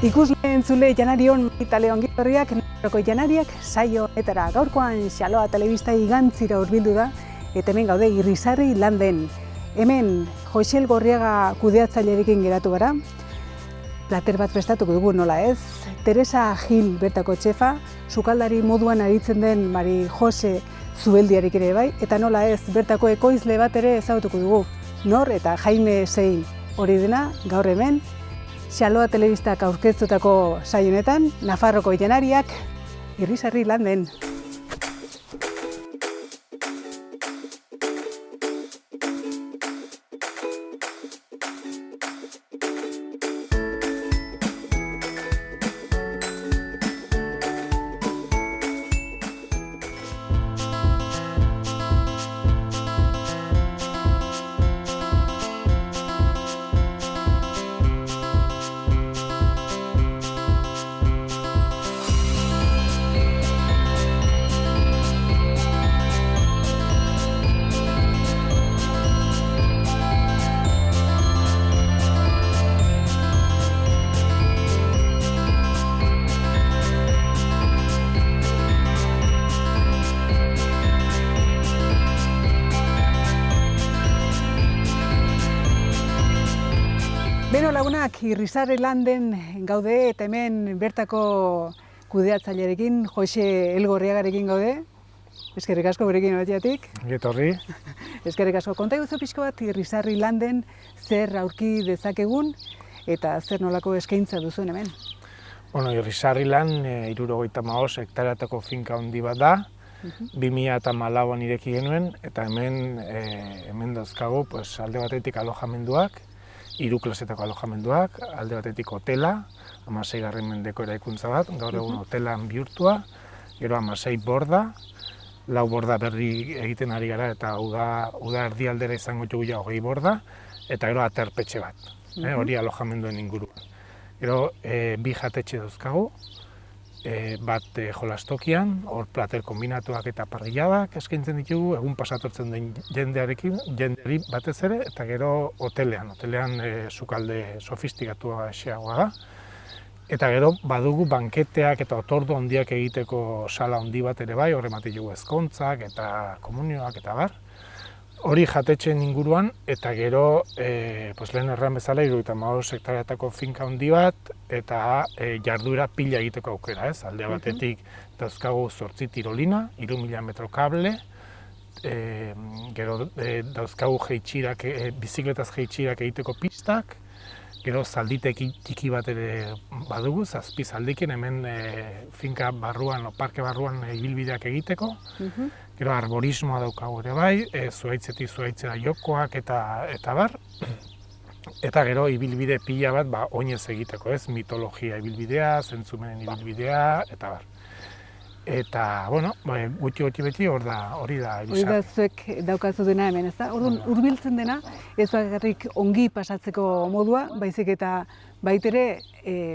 Ikusle entzule janarion itale ongitorriak, Nafarroko janariak saio honetara. Gaurkoan Xaloa telebista igantzira hurbildu da, eta hemen gaude Irrisarri Landen. Hemen Joxel Gorriaga kudeatzailearekin geratu gara. Plater bat prestatuko dugu, nola ez? Teresa Gil bertako txefa, sukaldari moduan aritzen den Mari Jose Zubeldiarik ere bai, eta nola ez, bertako ekoizle bat ere ezagutuko dugu. Nor eta Jaime Zein hori dena, gaur hemen, Xaloa telebistak aurkeztutako saio honetan, Nafarroko janariak Irrisarri Landen. Beno lagunak, Irrisarri Landen gaude eta hemen bertako kudeatzailearekin, Joxe Elgorriagarekin gaude. Eskerrik asko berekin horretiatik. Etorri. Eskerrik asko. Konta iguzu pixko bat Irrisarri Landen zer aurki dezakegun eta zer nolako eskaintza duzuen hemen? Bueno, Irrisarri Lan 75 hektareatako finka handi bat da. 2014an ireki genuen eta hemen dauzkagu alde batetik alojamenduak, 3 klasetako alojamenduak, alde batetik hotela, 16. mendeko eraikuntza bat, gaur egun hotelan bihurtua, gero 16 borda, 4 borda berri egiten ari gara eta uda erdialdera izango ditugu 20 borda, eta gero aterpetxe bat, hori alojamenduen inguruan. Gero 2 jatetxe dauzkagu, bat jolastokian, hor plater kombinatuak eta parrilladak eskaintzen ditugu, egun pasatortzen den jendeari batez ere, eta gero hotelean sukalde sofistikatua xeagoa da. Eta gero badugu banketeak eta otordu handiak egiteko sala handi bat ere bai, hor ematen dugu ezkontzak eta komunioak eta bar. Hori jatetxeen inguruan, eta gero, lehen erran bezala, 75 hektareatako finka handi bat, eta jarduera pila egiteko aukera, ez? Alde batetik dauzkagu 8 tirolina, 3.000 metro kable, gero dauzkagu bizikletaz jeitxirak egiteko pistak, gero zaldite txiki bat ere badugu, 7 zaldikin, hemen finka barruan, parke barruan ibilbideak egiteko. Gero arborismoa daukagu ere bai, zuhaitzetik zuhaitzera jokoak eta bar. Eta gero ibilbide pila bat oinez egiteko, ez? Mitologia ibilbidea, zentzumenen ibilbidea, eta bar. Eta, bueno, gutxi beti hori da Irrisarri. Hori da zuek daukazu dena hemen, ez da? Orduan, hurbiltzen dena, ez bakarrik ongi pasatzeko modua, baizik eta baitere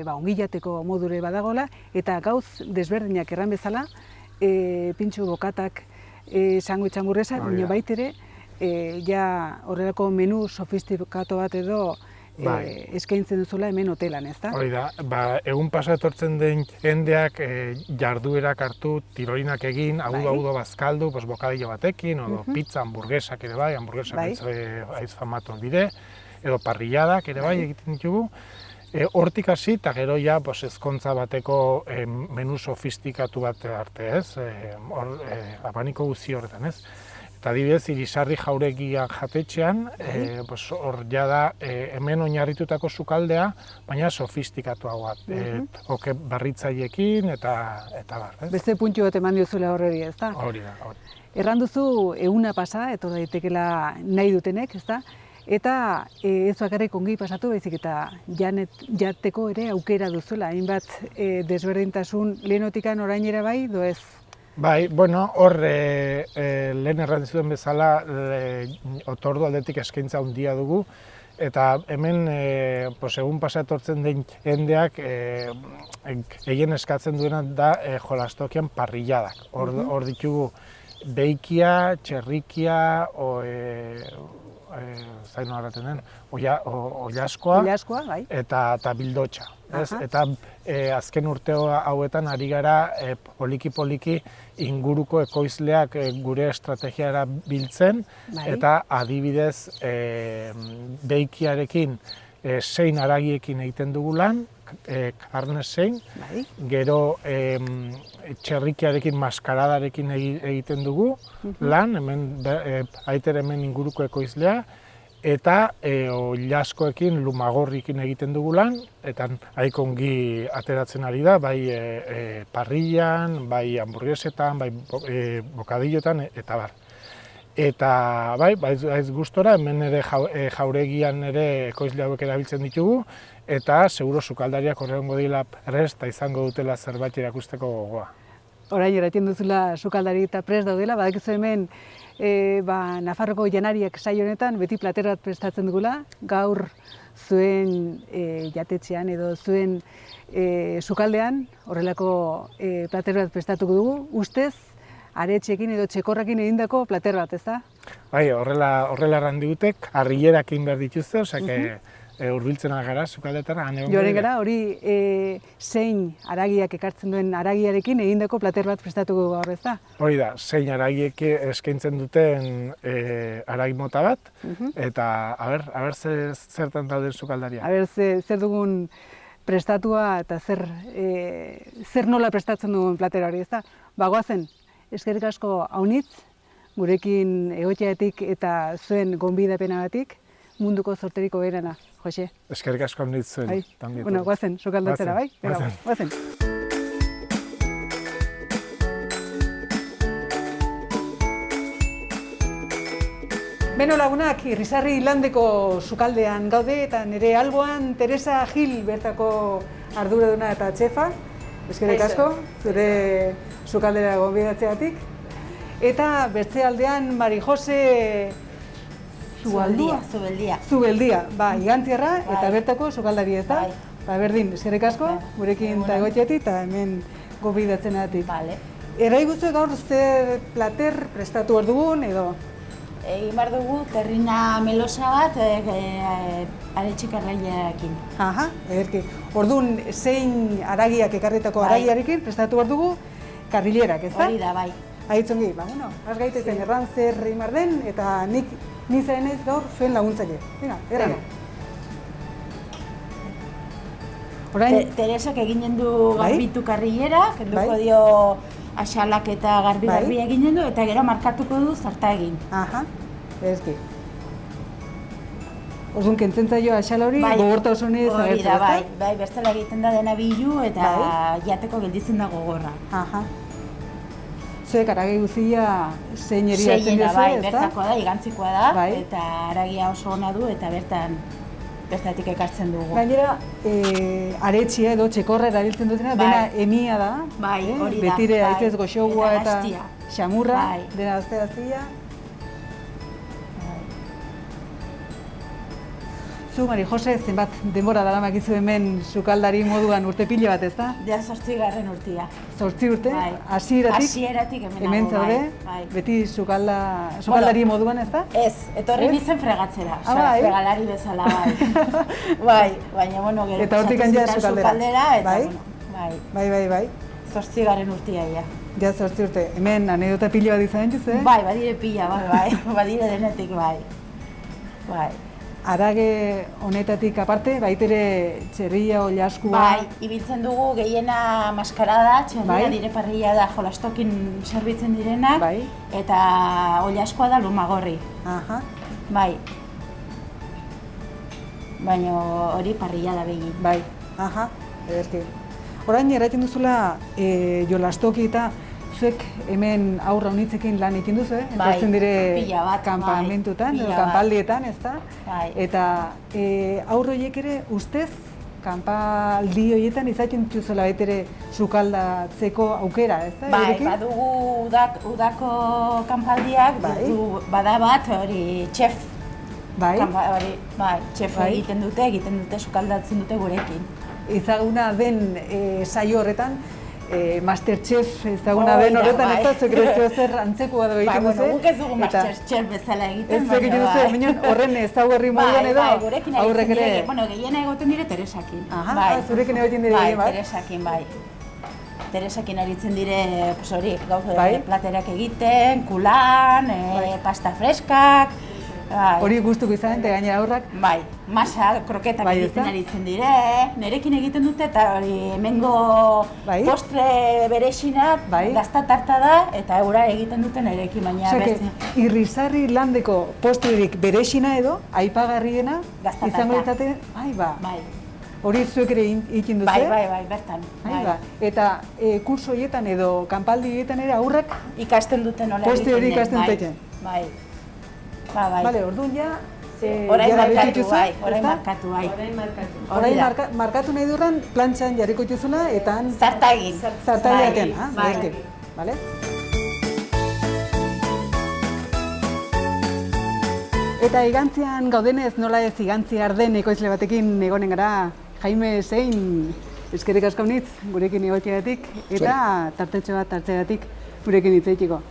ongi jateko modure badagola, eta gauz desberdinak erran bezala, pintxo bokatak, sandwich hamburguesa, baina baitere, horrelako menu sofistikatu bat edo eskaintzen duzula hemen hotelan, ez da? Hori da, egun pasa etortzen den jendeak jarduerak hartu, tirolinak egin, agudo bazkaldu, bokadillo batekin, edo pizza, hamburguesak ere bai, hamburguesak aiz famatu bide, edo parrilladak ere bai egiten ditugu. Hortik hasi eta gero ja ezkontza bateko menu sofistikatu bat arte, ez? Abaniko guzi horretan, ez? Eta adibidez, Irrisarri Jauregia jatetxean, hor ja da hemen oinarritutako sukaldea, baina sofistikatuago bat. Oke barritzaileekin eta bar, ez? Beste puntxo bat eman diozula horreri, ez da? Hori da. Erran duzu eguna pasa, etor daitekela nahi dutenek, ez da? Eta ez bakarrik ongi pasatu, baizik eta jateko ere aukera duzuela, hainbat desberdintasun lehenotikan orainera bai, do ez? Bai, bueno, hor lehen erran zuen bezala otordu aldetik eskaintza handia dugu, eta hemen egun pasa etortzen den jendeak gehien eskatzen duena da jolastokian parrilladak. Hor ditugu beikia, txerrikia, zaino harraten den, oilaskoa, bai. eta bildotxa. Eta azken urte hauetan ari gara poliki-poliki inguruko ekoizleak gure estrategiara biltzen, eta adibidez beikiarekin zein haragiekin egiten dugu lan, karne zein, gero txerrikiarekin, maskaradarekin egiten dugu lan, aiter hemen inguruko ekoizlea, eta oilaskoekin, lumagorrikin egiten dugu lan, eta haiko ongi ateratzen ari da, bai parrillan, bai hamburguesetan, bai bokadillotan, eta bar. Eta bai, ez gustora, hemen ere jauregian ere ekoizle hauek erabiltzen ditugu, eta seguro sukaldariak horrengo dira prest eta izango dutela zerbait erakusteko gogoa. Orain eratzen duzula sukaldari eta prest daudela, badakizu hemen Nafarroko janariak saio honetan beti plater bat prestatzen dugula, gaur zuen jatetxean edo zuen sukaldean horrelako plater bat prestatuko dugu, ustez aretxekin edo txekorrakin egindako plater bat, ez da? Bai, horrela erran digutek, harrilerak egin behar dituzte, osea, hurbiltzen gara sukaldetara. Joaren gara, hori zein haragiak ekartzen duen haragiarekin egindako plater bat prestatuko gaur, ez da? Hori da, zein haragiek eskaintzen duten haragi mota bat, eta aber zertan dauden sukaldaria. Aber zer dugun prestatua eta zer nola prestatzen dugun platera hori, ez da? Bagoazen, eskerrik asko haunitz, gurekin egoteatik eta zuen gonbidapenagatik, munduko zorteriko berena, Jose. Eskerrik asko haunitz zuen. Bueno, guazen, sukaldatzera, bai? Guazen. Beno lagunak, Irrisarri Landeko sukaldean gaude eta nire alboan Teresa Gil bertako arduraduna eta txefa. Eskerrik asko, zure sukaldera gonbidatzeatik. Eta bertze aldean Mari Jose Zubeldia, Igantziarra eta bertako sukaldari ez da. Berdin, eskerrik asko, gurekin eta egoteatik eta hemen gonbidatzen agatik. Erraiguzu gaur zer plater prestatu hor dugun edo? Egin behar dugu terrina melosa bat aretxik arraiarekin. Ederki. Orduan, zein haragiak ekarritako haragiarekin prestatu behar dugu karrilerak, ez da? Hori da, bai. Aitzongi, has gaitezen erran zer egin behar den eta ni zaren ez gaur zuen laguntzaile. Erran. Teresak eginen du garbitu karrilera, kenduko dio asalak eta garbi eginen du, eta gero markatuko du zarta egin. Eski. Orduan, kentzen zaio asala hori, gogorta oso nire zagertzen, ez da? Bai, bertzela egiten da dena bilu eta jateko gelditzen da gogorra. Zuek haragi guzia zein eriatzen duzu, ez da? Bai, bertakoa da, igantzikoa da, eta haragia oso ona du eta bertatik ekartzen dugu. Gainera, aretxia edo txekorra erabiltzen dutena, dena emia da. Bai, hori da. Betire aitez goxogua eta xamurra, dena aztea. Zu, Mari Jose, zenbat denbora daramakizu hemen sukaldari moduan urte pila bat, ez da? Ja, 8. urtea. 8 urte? Hasieratik hemen zaude? Beti sukaldari moduan, ez da? Ez, etorri nintzen fregatzera, fregalari bezala, bai. Baina, bueno, gero eta hortik ja sukaldera, eta, bai. 8. urtea, ja. Ja, 8 urte. Hemen anedota pila bat izan duz, eh? Bai, badire pila, bai, badire denetik, bai. Harage honetatik aparte, baitere txerria, oilaskua... Bai, ibiltzen dugu gehiena maskarada, txerria dire parrilla da jolastokin zerbitzen direnak, eta oilaskoa da lumagorri. Bai. Baina hori parrilla da begin. Bai, ederki. Orain erraiten duzula jolastoki eta zuek hemen aurra honitzekin lan egin duzu, entortzen dire kanpamentutan, kanpaldietan, ez da? Eta aurro horiek ere ustez, kanpaldi horietan izaten dituzuela ere sukaldatzeko aukera, ez da? Bai, badugu udako kanpaldiak, bada bat hori txef. Bai, txef egiten dute sukaldatzen dute gurekin. Ezaguna den saio horretan, Masterchef ezaguna den horretan, ez da, sekretzio zer antzekua da egiten duzu. Guk ez dugu Masterchef bezala egiten, baina egiten duzu, horren ezaugarri moduan edo, aurrek ere. Bueno, gehiena egoten dire Teresakin. Zurekin egoten dire gehien, bai? Teresakin, bai. Teresakin aritzen dire, hori, gauza platerak egiten, kulan, pasta freskak. Hori gustuko izan, eta gainera aurrak? Bai, masa, kroketak egiten aritzen dire, nerekin egiten dute, eta hori hemengo postre berexina, gazta tarta da, eta eura egiten dute nerekin, baina beste. Irrisarri landeko postrerik berexina edo, aipagarriena, izango ditzaten, bai. Hori zuek ere egiten duzu? Bai, bertan. Eta kurso horietan edo kanpaldi horietan ere aurrak? Ikasten duten nola egiten den. Postre hori ikasten duten? Bai. Bale, orduan ja... Orain markatu, bai. Orain markatu nahi durran, plantxan jarriko dituzuna, eta... Zartagin. Zartagiaten, bai. Bale? Eta igantzian gaudenez, nola ez igantzi arden ekoizle batekin egonen gara, Jaime Zein, eskerrik asko nitz, gurekin egotxegatik, eta tartetxo bat hartzegatik gurekin hitzaitiko.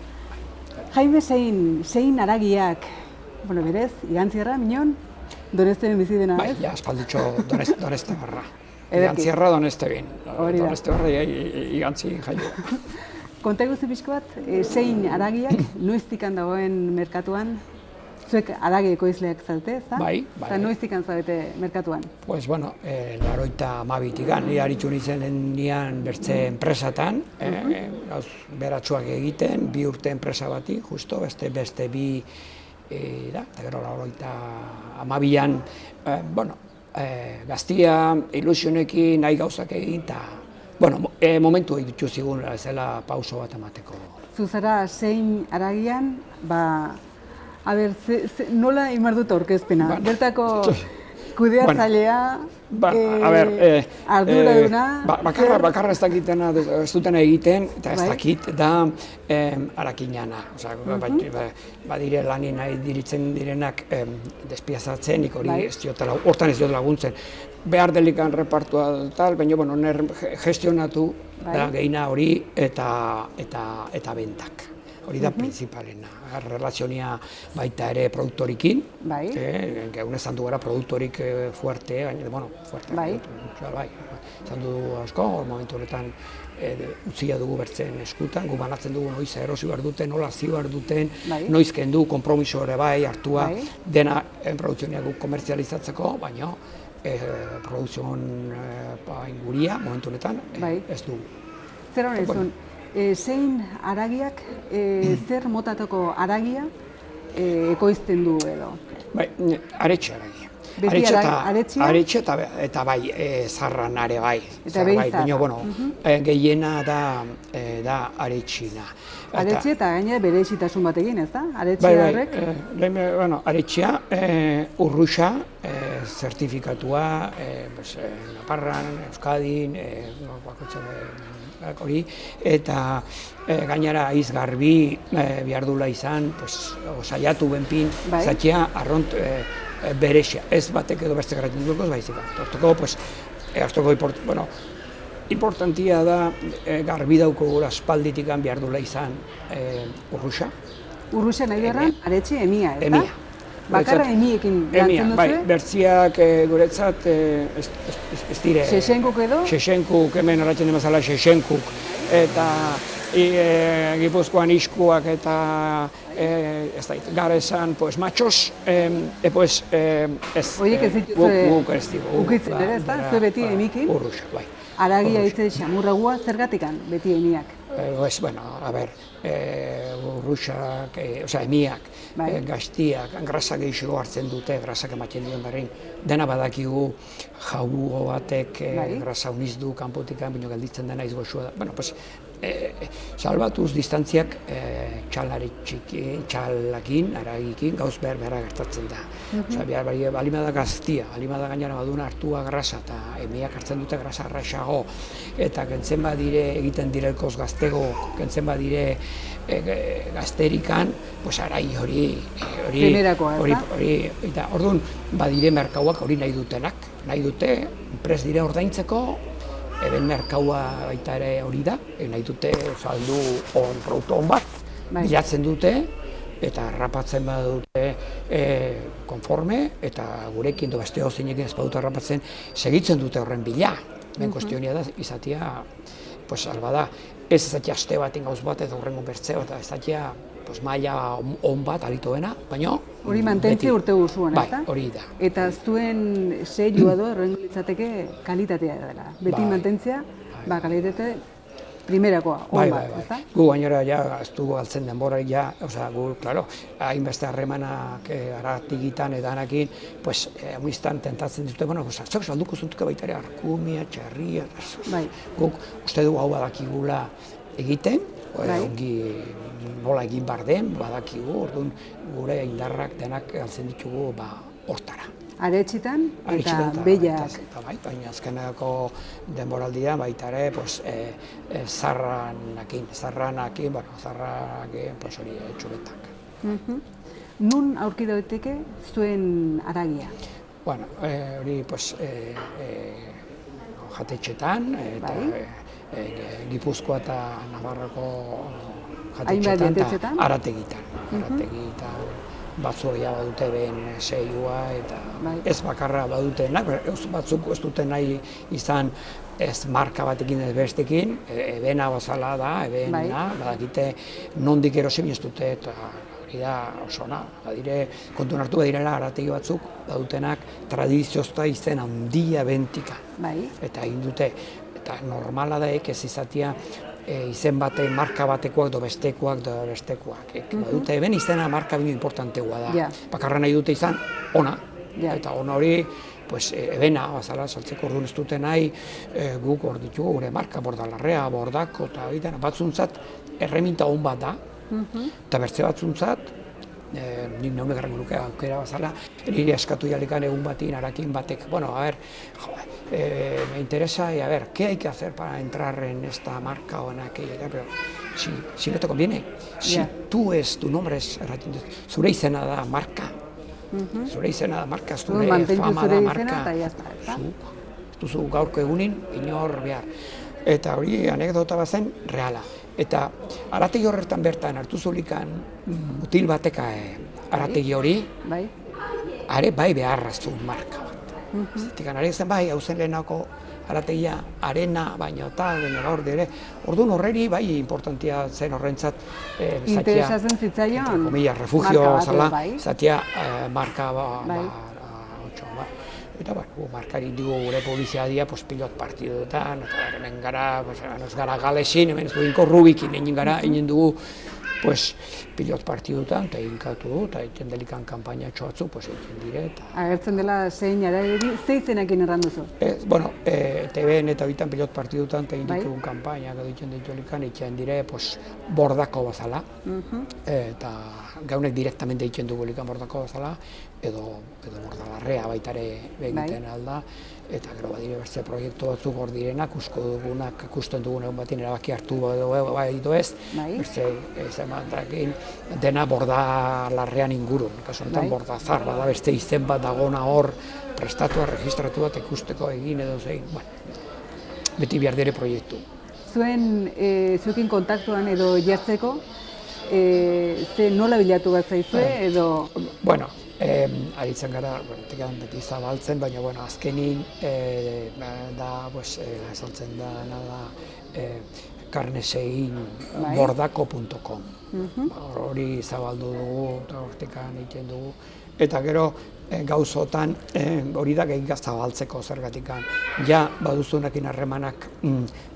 Jaime Zein haragiak, bueno, berez, igantzierra, minon, Donesteven bizi dena, ez? Bai, ja, espalditxo Doneste barra. Igantzierra Doneste bin. Doneste barra igantzi jaio. Konta eguzi pixko bat, zein haragiak, noiztikan dagoen merkatuan? Zuek haragi ekoizleak zaute, ez da? Bai. Eta noiztikan zaudete merkatuan? Pues, bueno, 92an, nire haritxu nintzen nian bertze enpresatan, beratxuak egiten, 2 urte enpresa bati, justo, beste bi eta gero 92an, bueno, gaztia, ilusionekin, nahi gauzak egin, eta, bueno, momentu egitzu zigun, zela pauso bat emateko. Zuzara, zein haragian, nola imar dut aurkezpena? Bertako kudeatzailea, arduraduna... Bakarra ez dakitena, ez dutena egiten, eta ez dakit da harakinana. Badire lanin nahi diritzen direnak despiazatzen, hortan ez diot laguntzen. Behar delikan repartua tal, baina gestionatu da gehiena hori eta bentak. Hori da principalena, relazionia baita ere produktorikin, gaun esan du gara produktorik fuerte, esan du asko, momentu horretan utzia dugu bertzen eskutan, gu banatzen dugu noiz erosi behar duten, nola zi behar duten, noiz kendu, kompromiso ere bai, hartua, dena produkzionia guk komertzializatzeko, baina produkzion inguria, momentu horretan, ez dugu. Zer honezun? Zein haragiak, zer motatako haragia ekoizten du edo? Bai, aretxe haragia. Beti aretxe eta bai, zarran are bai. Eta behi zarra. Baina, bueno, gehiena da aretxina. Aretxe eta gainera bere esitasun batekin, ez da? Aretxea horrek? Bueno, aretxea, urruxa, zertifikatua, Naparran, Euskadin, hori, eta gainera aiz garbi behar dula izan, saiatu benpin, zatxea arront berexia, ez batek edo beste garatzen dukoz, baizik. Hortoko, importantia da garbi dauko gura espalditik behar dula izan urruxa. Urruxa nahi berran, aretxe emia, ez da? Emia. Bakarra emiekin lantzen duzu? Bai, bertziak guretzat ez dire... Xexenkuk edo? Xexenkuk, hemen horretzen demazala Xexenkuk, eta Gipuzkoan iskuak eta garezan, matxos, ez. Oiek ez dituzue guk ez digu. Ukitzen ere, ez da? Zue beti emikin? Urruxa, bai. Haragia hitze xamurragua zergatikan, beti emiak? Urruxak, emiak, gaztiak, grasa gehiago hartzen dute, grasak ematen duen berrein. Dena badakigu jaugo batek grasa uniz du kanpotikan, baina gelditzen dena izgoxua da. Salbatuz distantziak txalakin, haragikin, gauz behar gertatzen da. Balimada gaztia, balimada gainera baduna hartua grasa, eta emiak hartzen dute grasa arraxago, eta kentzen badire egiten direlkoz gaztego, kentzen badire gazterikan, arai hori... Primerakoa, ez da? Eta orduan badire merkauak hori nahi dutenak, nahi dute, prest dire ordaintzeko, eben merkaua baita ere hori da, nahi dute saldu produktu on bat, bilatzen dute, eta harrapatzen badute konforme, eta gurekin beste hozeinekin ez badute harrapatzen, segitzen dute horren bila. Ben kuestionia da, izatea, albada, ez izatea aste baten gauz bat, edo horrengo bertzeo, eta izatea maila on bat aritoena, baina hori mantentzi urte guzuan, ez da? Bai, hori da. Eta zuen serioa do, horrengo litzateke kalitatea dela. Beti mantentzia, kalitate primerakoa, on bat, ez da? Gu gainera, ez dugu altzen denbora, gu, klaro, hainbeste harremanak aratigitan edanakin, hainbestan tentatzen dute, zok salduko zuntuke baita ere, arkumia, txarria, guk uste dugu hau badakigula egiten, ongi nola egin bar den, badakigu, orduan gure indarrak denak altzen ditugu hortara. Aretxitan eta behiak. Baina azkeneko denboraldia baita ere zarranekin, hori txubetak. Nun aurki daiteke zuen haragia? Hori jatetxetan, Gipuzkoa eta Navarroko jatetxetan eta arategitan. Batzuria badute ben seilua eta ez bakarra badutenak, batzuk ez dute nahi izan ez marka batekin ez bestekin, ebena bazala da, badakite nondik erosi ez dute eta hori da oso ona. Kontuan hartu badirela arategi batzuk badutenak tradiziozta izen handia bentika. Eta egin dute, eta normala da ez izatea izen bate, marka batekoak do bestekoak. Badute eben izena marka bino importantegoa da. Bakarra nahi dute izan ona, eta ona hori ebena bazala saltzeko orduan ez dute nahi guk hor ditugu gure marka, bordalarrea, bordako, eta batzuntzat erreminta hon bat da, eta bertze batzuntzat nik naune garrango nuke aukera bazala, niri eskatu jalikan egun batin, harakin batek, me interesa, ¿qué hay que hacer para entrar en esta marca o en aquella? Pero si no te conviene, si tu nombre es, zure izena da marka, zure izena da marka, zure fama da marka, duzu gaurko egunin, inor behar. Eta hori anekdota bazen, reala. Eta arategi horretan bertan hartu zulikan mutil bateka arategi hori, are bai beharrazun marka bat. Zertikan are zen bai, hau zen lehenako arategia arena, baina gaur dire. Orduan horreri bai importantia zen horrentzat interesatzen zitzaion refugio bazala, zatia marka eta markari dugu gure publiziadia pilot partiduetan, eta hemen gara, ez gara galesin, hemen ez duginko rubikin egin gara, egin dugu pilot partiduetan, eta eginkatu du, eta egiten delikan kampaina txoatzu, egiten dire. Agertzen dela zein aragiri, zeizenekin erranduzu? TV-en eta bitan pilot partiduetan, eta egin ditugun kampaina, egiten dituelikan, egiten dire, bordako bazala, eta gaunek direktamente egiten dugu likan bordako bazala, edo bordalarrea baita ere egiten alda, eta gero badire bertze proiektu batzuk hor direnak, ikusten dugun egun batin erabaki hartu edo ez, bertze zematakin dena bordalarrean ingurun, kasu honetan bordazar, bada beste izen bat dagona hor, prestatua, registratu bat ikusteko egin edo zein, beti behar dire proiektu. Zuekin kontaktuan edo jartzeko, nola bilatu bat zaizue edo? Aritzen gara, beti zabaltzen, baina azkenin esaltzen da carnesein bordako.com. Hori zabaldu dugu, eta hortikan egiten dugu. Eta gero gauzotan hori da gehiagaz zabaltzeko zergatikan. Ja baduzunekin harremanak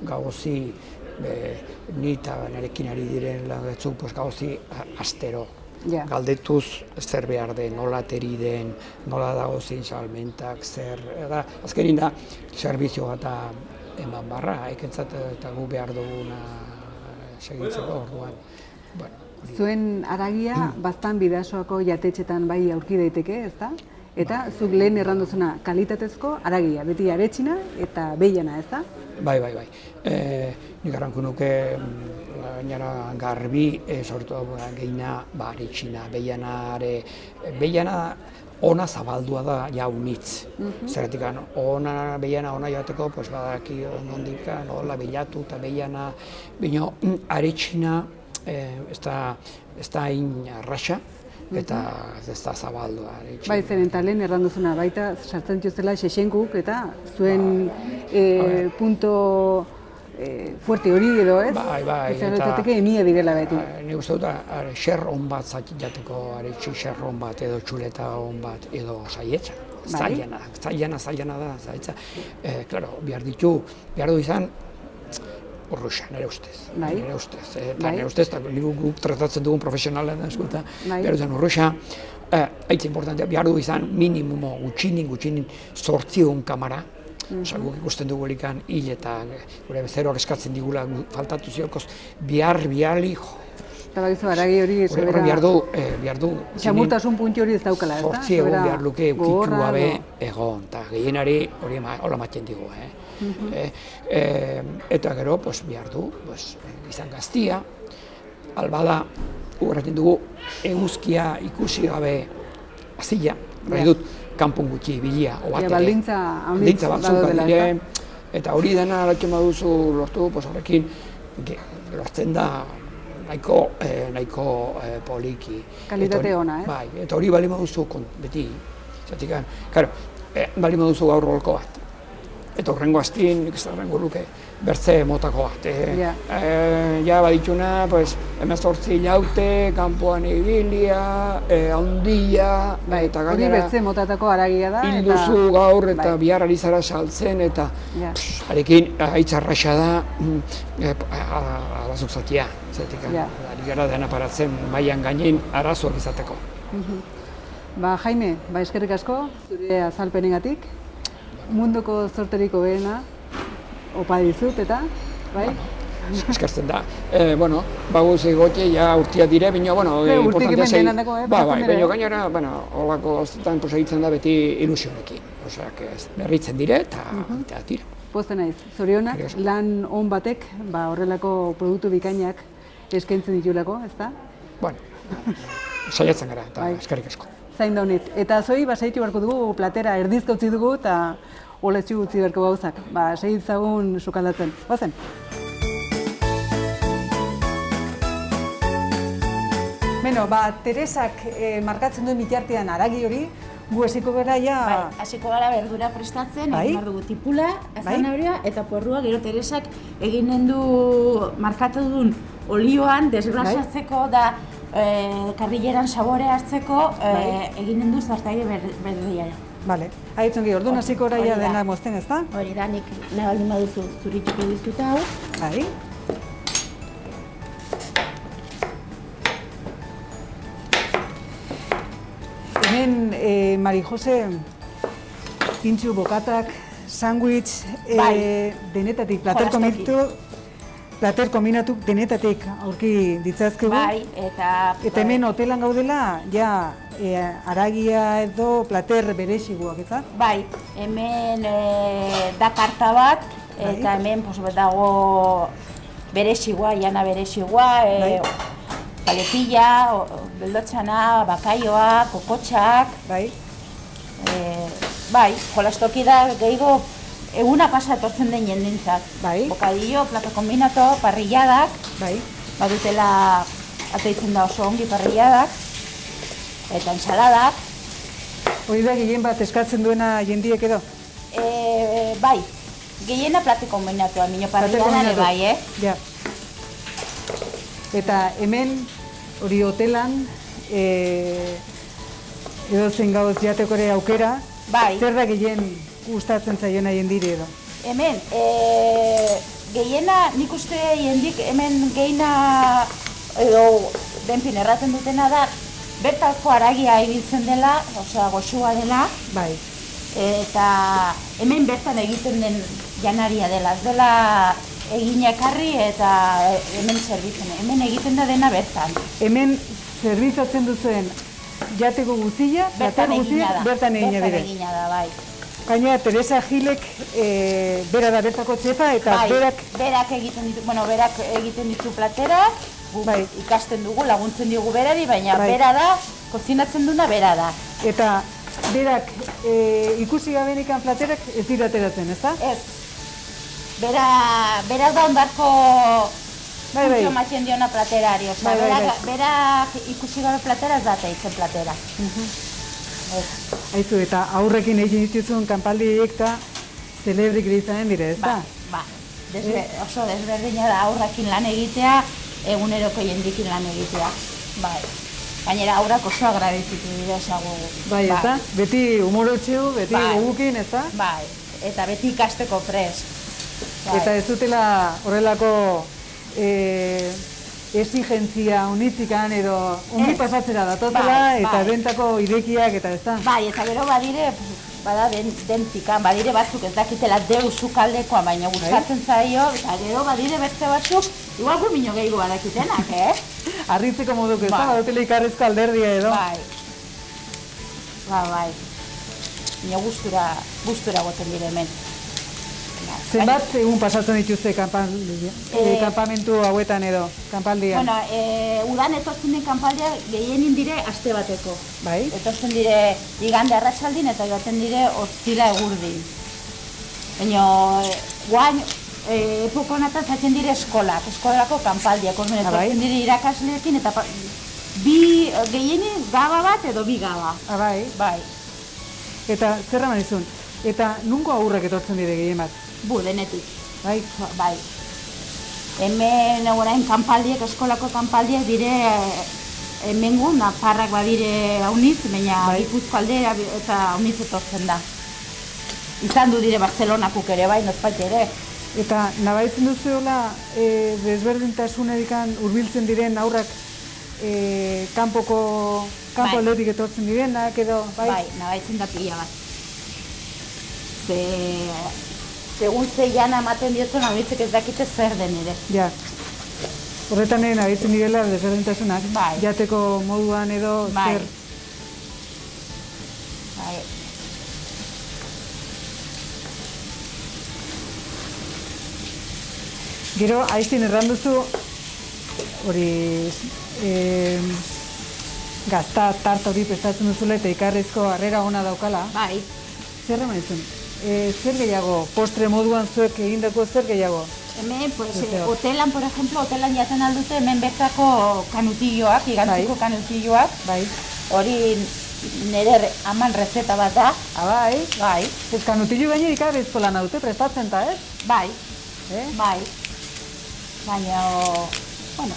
gauzi ni eta nerekin ari diren lagetzuk gauzi astero. Galdetuz zer behar den, nola ateri den, nola dago zein salmentak, zer, azkenin da, servizio gata eman barra, ekentzat eta gu behar duguna segitzeko orduan. Zuen haragia bastan bidasoako jatetxetan bai aurki daiteke, ezta? Eta zuk lehen erranduzuna kalitatezko haragia, beti aretxina eta behiana, ezta? Bai. Nik arranku nuke gainera garbi, sortu gehiena aretxina, behiana ona zabaldua da ja unitz. Zergatik, ona behiana ona joateko, pues badaki nondika, nola bilatu eta behiana, baina aretxina ez da hain arraxa, eta ez da zabaldua. Bai, zeren eta lehen erranduzuna baita, sartzen diozela xexenkuk eta zuen punto fuerte hori edo ez? Bai, eta emia direla beti. Nik uste dut, xer hon bat jateko, aretxi xer hon bat, edo txuleta hon bat, edo saietza. Zailana da, zaitza. Klaro, behar du izan, urruxa, nire ustez. Eta nire ustez, guk tratatzen dugun profesionalen eskuta, behar du izan urruxa. Haitz importantea, behar du izan minimumo gutxinin 8 kamara. Guk ikusten dugu likan hil eta gure bezeroak eskatzen digula faltatu ziokoz bihar-biharli. Eta bakizu, haragi hori behar du... Txamurtasun punti hori ez daukala, ez da? 8 egun behar luke ukitu gabe egon, eta gehienari hori hola maten digu. Eta gero, behar du, izan gaztia, albada, urraten dugu, eguzkia ikusi gabe azila, nahi dut, kanpon gutxi, bilia, obateke. Baldintza batzuk dire, eta hori dena aratzen baduzu lortu, horrekin lortzen da nahiko poliki. Kalitate ona, Bai, eta hori bali baduzu beti, zatik, bali baduzu gaur golko bat. Eta horrengo aztin, nik ez da horrengo luke, bertze motako bat. Ja baditxuna, 18 hilaute, kanpoan ibilia, handia, eta gainera... Hori bertze motatako haragia da, eta... Hilduzu gaur eta bihar ari zara saltzen, eta harekin haitzarraxa da arazuk zatia. Ari gara dena paratzen mailan gainin arazoak izateko. Jaime, eskerrik asko, zure azalpenengatik. Munduko zorteriko behena, opa dizut eta, bai? Eskertzen da. Baguz egote, ja urtia dire, baina, importantea zei... Baina gainera, holako gauzetan egiten da beti ilusionekin. Berritzen dire eta tira. Pozten naiz, zorionak, lan on batek, horrelako produktu bikainak eskaintzen ditulako, ez da? Saiatzen gara, eta eskerrik asko. Zain da honit. Eta zoi, saitu beharko dugu, platera erdizka utzi dugu, eta oletxu utzi beharko gauzak. Segitzagun sukaldatzen. Ozen? Teresak markatzen duen bitartean haragi hori, gu hasiko gara ja... Hasiko gara berdura prestatzen, egin behar dugu tipula, azanahoria, eta porrua gero Teresak eginen du markatu duen olioan desgrasatzeko da karrilleran sabore hartzeko eginen du zartaile berdiara. Bale, haitzen gehi, orduan hasiko oraia dena mozten, ez da? Hori da, nik nahi baldin baduzu zuritxuko dizut hau. Bai. Hemen, Mari Jose, pintxu, bokatak, sandwich, denetatik, plater kombinatuk denetatik aurki ditzazkegu. Bai, eta hemen hotelan gaudela, ja, haragia edo plater berexiguak, ez da? Bai, hemen da karta bat, eta hemen dago berexigua, jana berexigua, paletilla, beldotxana, bakaioa, kokotxak. Bai, jolastoki da gehiago eguna pasa etortzen den jendintzat. Bokadillo, plato kombinato, parrilladak. Badutela ateitzen da oso ongi parrilladak. Eta ensaladak. Hori da gehien bat eskatzen duena jendiek edo? Bai, gehiena plato kombinatua, minio parrillada bai, Ja. Eta hemen, hori hotelan, edo zen gauz jateko ere aukera, zer da gehien gustatzen zaiona jendire edo? Hemen, gehiena nik uste jendik hemen gehiena edo denpin erraten dutena da bertako haragia ibiltzen dela, osea goxua dela. Eta hemen bertan egiten den janaria dela, ez dela egin ekarri eta hemen zerbitzen. Hemen egiten da dena bertan. Hemen zerbitzatzen duzuen jateko guztia, bertan egina da. Bertan egina da, bai. Gainera, Teresa Gilek bera da bertako txefa eta berak egiten ditu platerak, ikasten dugu, laguntzen digu berari, baina bera da, kozinatzen duna bera da. Eta berak ikusi gabenikan platerak ez dira ateratzen, ezta? Ez. Berak da ondarko funtzio ematen diona platerari, oza, berak ikusi gabe platera ez da teitzen platera. Aizu, eta aurrekin egin dituzun kanpaldiek eta zelebrik izanen dire, ezta? Ba, oso desberdina da aurrekin lan egitea, eguneroko jendikin lan egitea. Bai. Gainera aurrak oso agradecitu dira esago. Bai, ezta? Beti humorotxeu, beti gogukin, ezta? Bai, eta beti ikasteko prest. Eta ez dutela horrelako exigentzia unitzikan edo ongi pasatzera datotela eta bentako irekiak eta ezta? Bai, eta gero badire, bada dentikan, badire batzuk ez dakitela deusuk aldekoa, baina gustatzen zaio, eta gero badire beste batzuk, igual gumino gehiago badakitenak, Arritzeko moduk ez da, badutela ikarrezko alderdia edo? Bai. Baina gustura goten dire hemen. Zenbat egun pasatzen dituzte kanpamentu hauetan edo, kanpaldian? Bueno, udan etortzen den kanpaldia gehienin dire aste bateko. Bai? Etortzen dire igande arratsaldin eta joaten dire ostira egurdin. Baina, guain, epoko honetan zaten dire eskolako kanpaldiak. Etortzen dire irakasleekin eta gehienin gaba bat edo bi gaba. Bai? Bai. Eta zer eman izun? Eta nungo aurrak etortzen dire gehien bat? Denetik. Bai. Hemen orain kanpaldiek, eskolako kanpaldiek dire hemengo nafarrak badire hauniz, baina Gipuzko aldera eta hauniz etortzen da. Izan du dire Barcelonakuk ere, bai, nozpait ere. Eta nabaitzen duzuela desberdintasunerikan hurbiltzen diren aurrak kanpo aldetik etortzen direnak edo, bai? Bai, nabaitzen da pila bat. Segun zeian ematen diotuen abitzek ez dakite zer den ere. Ja. Horretan nabitzen direla desberdintasunak, jateko moduan edo zer. Bai. Gero, aiztin erranduzu, hori gazta tart hori prestatzen duzula eta ikarrizko harrera ona daukala. Bai. Zer eman izun? Zer gehiago? Postre moduan zuek egindako zer gehiago? Hemen, hotelan, por ejemplo, hotelan jaten aldute hemen bertako kanutilloak, igantziko kanutilloak. Bai. Hori nire aman rezeta bat da. Bai? Bai. Ez kanutillo baina ikarrizko lan dute prestatzen ta, ez? Bai. Bai. Baina, bueno.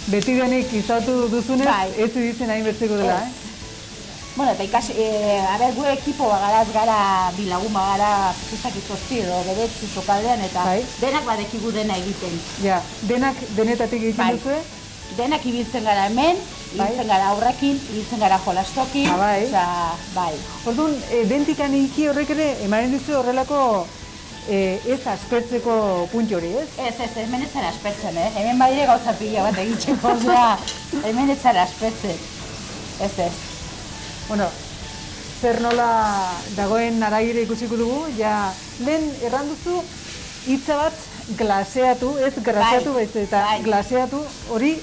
Beti denik izatu duzunez, ez iditzen hain bertzeko dela, Bueno, eta ikasi, gu ekipo bagaraz gara bilagun bagara zizak izozti edo bedetzi sokaldean eta denak badekigu dena egiten. Ja, denetatik egiten duzue? Denak ibiltzen gara hemen, ibiltzen gara aurrekin, ibiltzen gara jolastokin, bai. Orduan, dentikan iki horrek ere, emanen dizu horrelako ez aspertzeko puntio hori, ez? Ez, hemen ez zara aspertzen, hemen badire gauza pila bat egitxeko, hemen ez zara aspertzen. Ez. Bueno, zer nola dagoen aragire ikusiko dugu, ja, lehen erranduzu hitza bat glaseatu, ez graseatu baiz eta glaseatu, hori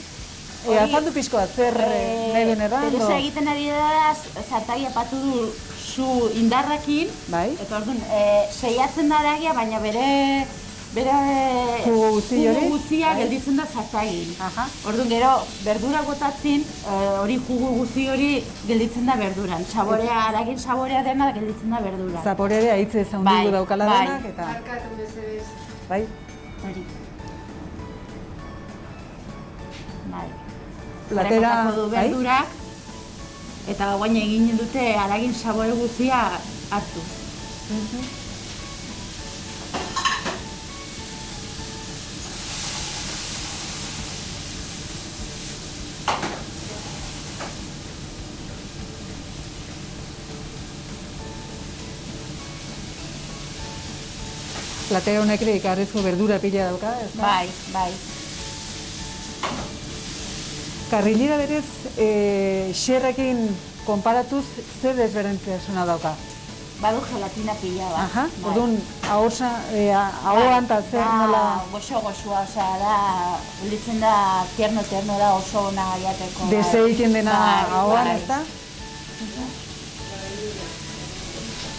azaldu pixko bat, zer nahi duen errandu? Teresa egiten ari da, zartagia patu du zu indarrakin, eta orduan, seiatzen da aragia, baina bere jugo guztia gelditzen da zartagin. Orduan gero, berdura gotatzen, hori jugo guzti hori gelditzen da berduran. Aragin saborea dena gelditzen da berduran. Zapore ere haitze zaundigu daukala denak, eta... Markatu bezebez. Bai? Hori. Bai. Platera, du berdurak, eta guain egin dute aragin sabore guztia hartu. Platera honek ere ikarrizko berdura pila dauka, ez da? Bai. Karrilera berez, xerrekin konparatuz, zer desberdintasuna dauka? Badu gelatina pila bat. Orduan, ahoan eta zer nola... Goxo-goxoa, da, ulitzen da, tierno da oso ona jateko. Deseiken dena ahoan, ez da?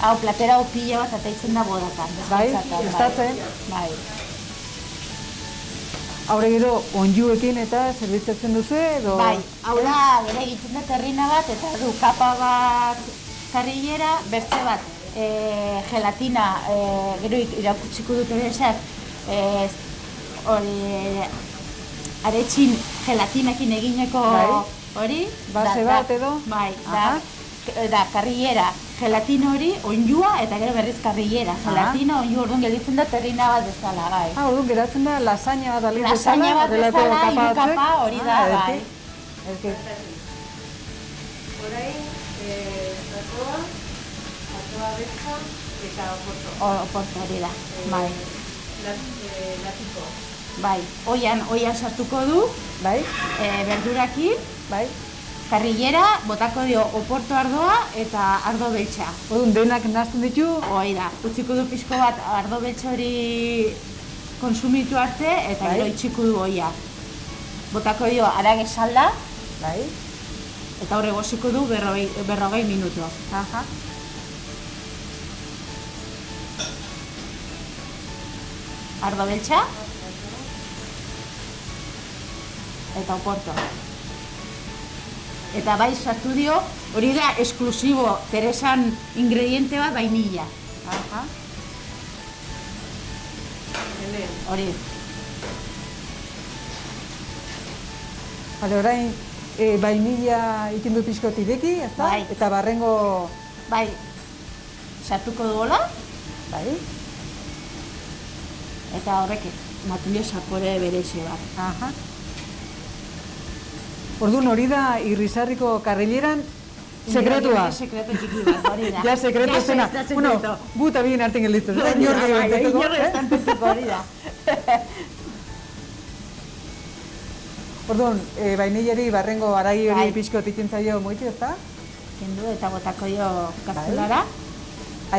Hau, platera hau pila bat ataitzen da bodakan. Bai, estatzen. Bai. Haure gero, onjuekin eta zerbitzatzen duzu edo? Bai, hau da, gero egiten da terrina bat, eta du kapa bat karrilera, bertze bat, gelatina, gero irakutsiko dut ere esak, aretxin gelatinakin egineko hori. Base bat edo? Bai, da karrilera, gelatina hori, onjua, eta gero berriz karrilera. Gelatina, onju, orduan gelditzen da terrina bat bezala, bai. Orduan geratzen da lasaña bat aliz bezala? Lasaña bat bezala, hiru kapa hori da, bai. Orain, zazoa betza eta oporto. Oporto hori da, bai. Latiko. Bai, oian sartuko du, berdurakin, karrilera, botako dio oporto ardoa eta ardo beltza. Orduan, denak nazten ditu? Hoi da, utziko du pixko bat ardo beltza hori konsumitu arte eta gero itxiko du oia. Botako dio arage salda, eta horre goziko du 40 minuto. Ardo beltza eta oporto. Eta bai sartu dio, hori da esklusibo Teresan ingrediente bat vainilla. Hori. Orain, vainilla ikindu pixkot ireki, ezta? Eta barrengo... Bai, sartuko duela. Bai. Eta horrek, matulio sapore bereze bat. Orduan, hori da Irrisarriko karrileran sekretua. Sekretu txiki bat, hori da. Ja, sekretu zena. Bueno, gu eta bien hartzen gelditzen. Inorri estanpetuko hori da. Orduan, vainillari barrengo aragi hori pixko titzen zaio moitu, ezta? Kendu eta botako dio kazulara.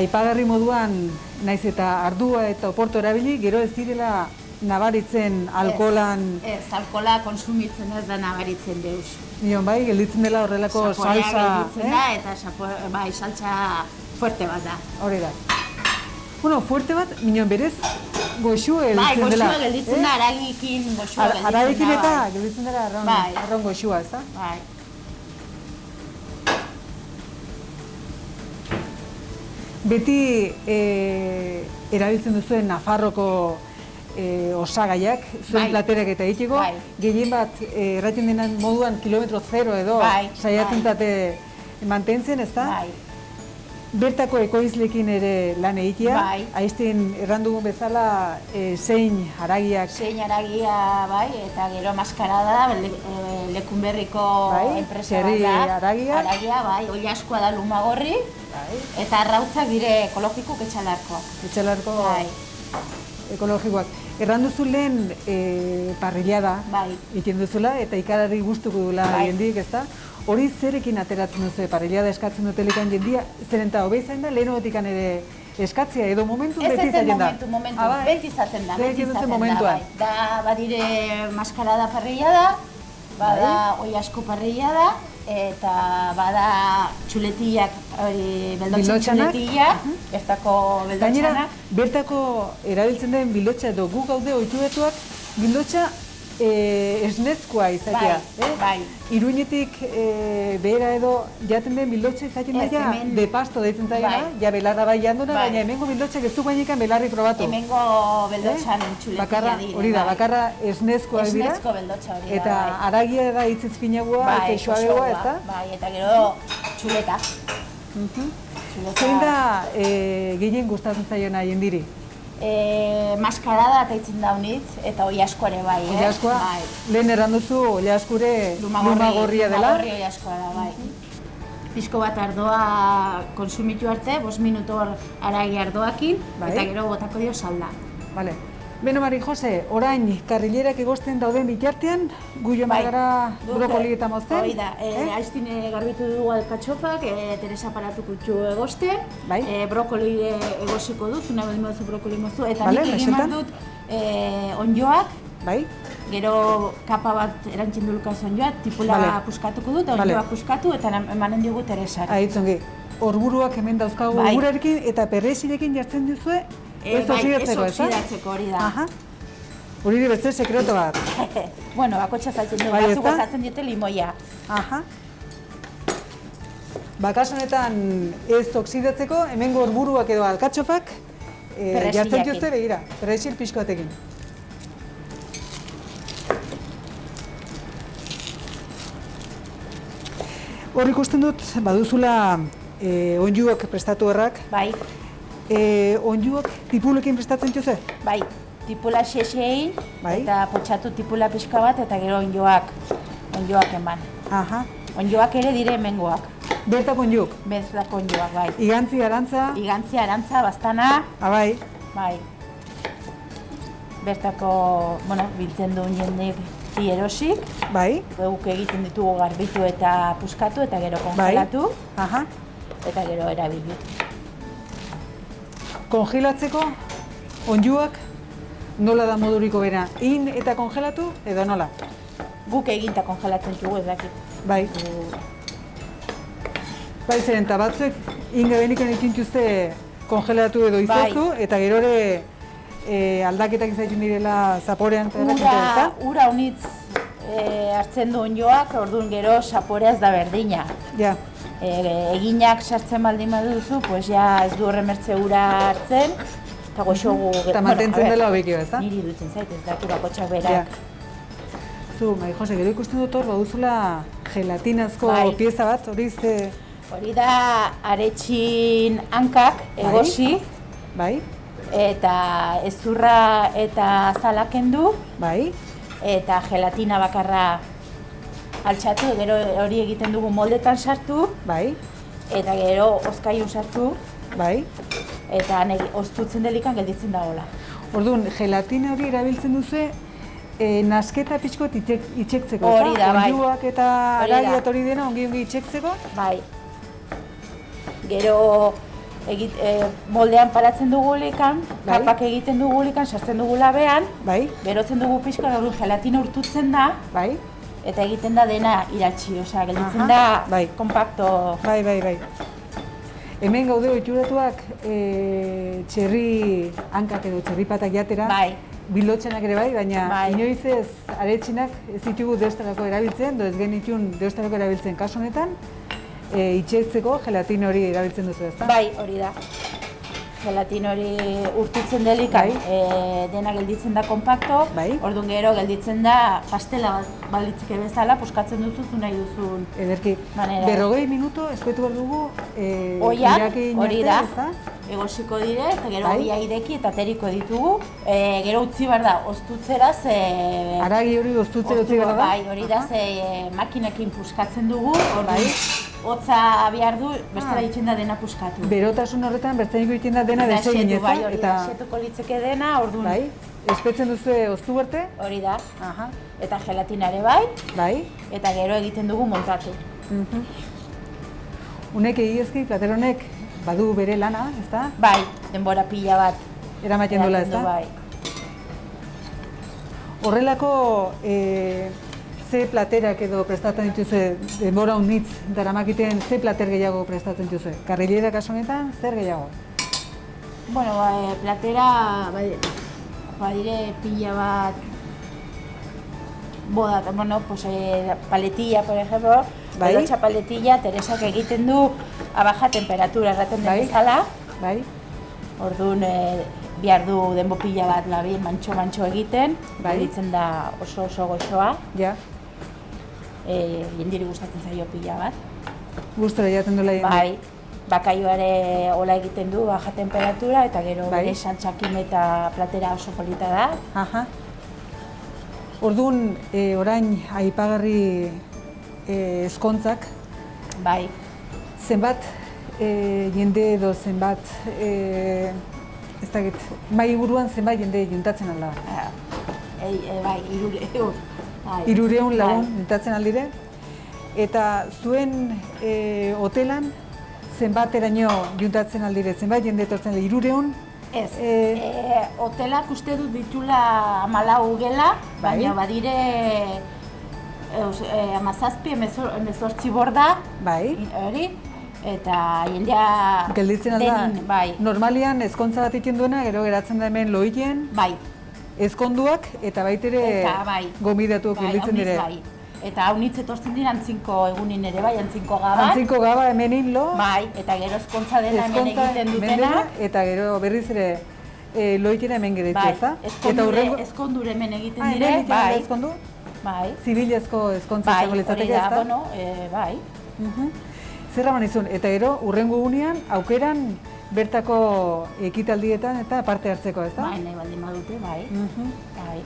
Aipagarri moduan, naiz eta ardua eta oporto erabili, gero ez direla nabaritzen alkoholan... Ez, alkohola konsumitzen ez da nabaritzen deus. Nion bai, gelditzen dela horrelako salsa... Saporea gelditzen da eta salsa fuerte bat da. Hori da. Bueno, fuerte bat, minon berez, goxua gelditzen dela. Bai, goxua gelditzen da, aragikin goxua gelditzen da. Aragikin eta gelditzen dela arron goxua, ez da? Bai. Beti erabiltzen duzuen Nafarroko osagaiak, zuen platerak eta egiteko, gehien bat erraten denan moduan kilometro zero edo saiatzen zate mantentzen, ez da? Bertako ekoizlekin ere lan egitea, aizten errandugun bezala zein haragiak. Zein haragia, bai, eta gero maskarada da, Lekunberriko enpresa bat da. Haragia, bai, oi askoa da Lumagorri, eta arrautzak dire ekologiko etxalarkoak. Etxalarko ekologikoak. Erranduzu lehen parrillada egiten duzula eta ikarari gustuko dula jendik, ez da? Hori zerekin ateratzen duzu parrillada eskatzen dutelikan jendia, zeren eta hobei zain da lehenotikan ere eskatzea edo momentu beti izaten da? Ez momentu, beti izaten da, beti izaten da. Da, badire maskarada parrillada, bada oi asko parrillada, eta bada txuletillak, beldotxan txuletillak, bertako beldotxanak. Gainera, bertako erabiltzen den bildotxa edo gu gaude ohituetuak bildotxa esnezkoa izatea. Bai. Iruñetik behera edo jaten den bildotxa izaten daia, de pasto deitzen zaiena, ja belarra bai janduna, baina hemengo bildotxak ez du bainekan belarri probatu. Hemengo beldotxan txuletilla dire. Hori da, bakarra esnezkoa dira. Esnezko beldotxa hori da, eta haragia da hitzez finagoa, eta suabegoa, ez da? Bai, eta gero txuleta. Zein da gehien gustatzen zaiona jendiri? Maskarada eta itzen daunitz, eta oi asko ere bai. Oi askoa? Lehen erranduzu oi askure lumagorria dela? Lumagorri oi askoa da, bai. Pizko bat ardoa konsumitu arte, 5 minuto aragi ardoakin, eta gero botako dio salda. Vale. Beno, Mari Jose, orain karrilerak egosten dauden bitartean, gu joan bagara brokoli eta mozten? Hoi da, aiztin garbitu dugu alkatxofak, Teresa paratuko txu egosten, brokoli egosiko dut, zuna behar mozu brokoli mozu, eta nik egin behar dut onjoak, gero kapa bat erantzin dulukaz onjoak, tipula puskatuko dut, onjoak puskatu, eta emanen diogu Teresari. Aitzongi. orburuak hemen dauzkagu gurarekin eta perrexirekin jartzen duzue ez oxidatzeko, ez da? Ez oxidatzeko hori da. Aha. Hori beste sekreto bat. Bueno, bakotxa zatzen du, batzuk gozatzen dute limoia. Aha. Kasu honetan ez oxidatzeko, hemengo orburuak edo alkatxofak jartzen dituzte begira, perrexil pixko batekin. Hor ikusten dut, baduzula onjuak prestatu errak. Bai. Onjuak tipulekin prestatzen dituzte? Bai. Tipula xexein, eta potxatu tipula pixka bat, eta gero onjoak eman. Aha. Onjoak ere dire hemengoak. Bertako onjuk? Bertako onjoak, bai. Igantzi, arantza? Igantzi, arantza, bastana. Bai. Bai. Bertako, biltzen duen jendek erosik. Bai. Guk egiten ditugu garbitu eta puskatu, eta gero kongelatu. Aha. Eta gero erabili. Kongelatzeko onjuak nola da moduriko bera? In eta kongelatu edo nola? Guk eginta kongelatzen dugu ez dakit. Bai. Bai, zeren, eta batzuek ingebenikon ikintuzte kongelatu edo izazu, eta gero ere aldaketak izaiten direla zaporean. Ura honitz hartzen du onjoak, orduan gero zaporea ez da berdina. Ja. Eginak sartzen baldin baduzu, pues ja ez du horremertze ura hartzen, eta goxogu... Eta mantentzen dela hobekio, ez da? Niri dutzen zait, ez daki bakotxak berak. Zu, Mari Jose, gero ikusten dut hor, baduzula gelatinazko pieza bat, hori ze... Hori da aretxin hankak egosi, eta ezurra eta azala kendu, eta gelatina bakarra altxatu, gero hori egiten dugu moldetan sartu, eta gero ozkaiun sartu, eta oztutzen delikan gelditzen dagoela. Orduan, gelatina hori erabiltzen duzu nasketa pixkot itxektzeko, hori da, bai. Onjuak eta aragiat hori dena ongi itxektzeko? Bai. Gero moldean paratzen dugu likan, kapak egiten dugu likan, sartzen dugu labean, berotzen dugu pixka, gelatina urtutzen da, eta egiten da dena iratxi, osea, gelditzen da kompakto. Bai. Hemen gaude oituratuak txerri hankak edo txerri patak jatera, bilotxenak ere bai, baina inoiz ez aretxinak ez ditugu deustarako erabiltzen, ez genitun deustarako erabiltzen kasu honetan, itxetzeko gelatin hori erabiltzen duzu, ezta? Bai, hori da. Gelatin hori urtutzen delikan, dena gelditzen da kompakto, orduan gero gelditzen da pastela balitzike bezala, puskatzen duzu nahi duzun manera. Berrogei minuto espetu behar dugu oian, hori da, egosiko dire, eta gero oia ireki eta teriko ditugu, gero utzi behar da, oztutzeraz... Aragi hori oztutzera utzi behar da? Bai, hori da, makinekin puskatzen dugu, hotza behar du, bestela egiten da dena puskatu. Berotasun horretan bertzainiko egiten da dena desegin, ez da? Bai, hori da, xetuko litzeke dena, orduan... Bai, espetzen duzu oztu berte? Hori da, eta gelatinare bai, eta gero egiten dugu montatu. Unek egiezki, plater honek badu bere lana, ez da? Bai, denbora pila bat. Eramaten dola, ez da? Bai. Horrelako ze platerak edo prestatzen dituze, denbora unitz daramakiten, ze plater gehiago prestatzen dituze? Karrilera kasu honetan, zer gehiago? Bueno, platera, badire pila bat bodak, bueno, pues paletilla, por ejemplo, pelotxa paletilla, Teresak egiten du a baja temperatura, erraten den bezala. Orduan, behar du denbo pila bat labi, mantxo egiten, gelditzen da oso goxoa. Jendiri gustatzen zaio pila bat. Gustora jaten duela jende? Bai, bakaioare hola egiten du, baja temperatura, eta gero bere saltxakin eta platera oso polita da. Orduan, orain aipagarri ezkontzak. Bai. Zenbat jende edo zenbat, ez dakit, mai inguruan zenbat jende juntatzen alda? Bai, 300 lagun juntatzen aldire. Eta zuen hotelan zenbateraino juntatzen aldire, zenbat jende etortzen aldire, 300? Ez, hotelak uste dut ditula 14 gela, baina badire 17, 18 borda, hori, Eta jendea gelditzen alda, denin, bai. normalian ezkontza bat egiten duena, gero geratzen da hemen loien, Bai. ezkonduak eta baitere Eta bai. gomidatuak gelditzen dire. Bai. Eta haunitz etortzen dira antzinko egunin ere bai, antzinko gaba. Antzinko gaba hemenin lo, Bai, eta gero ezkontza dela hemen egiten dutenak. eta gero berriz ere loikera hemen geratu, Bai, ezta? ezkondure hemen egiten hemen dire, egiten bai. ezkondu? Bai. Zibilezko ezkontza Bai, izango litzateke, hori da, ezta? bueno, bai. Zer raman izun, eta gero, urrengo gunean, aukeran bertako ekitaldietan eta parte hartzeko, ezta? Bai, nahi baldin badute, bai. Bai.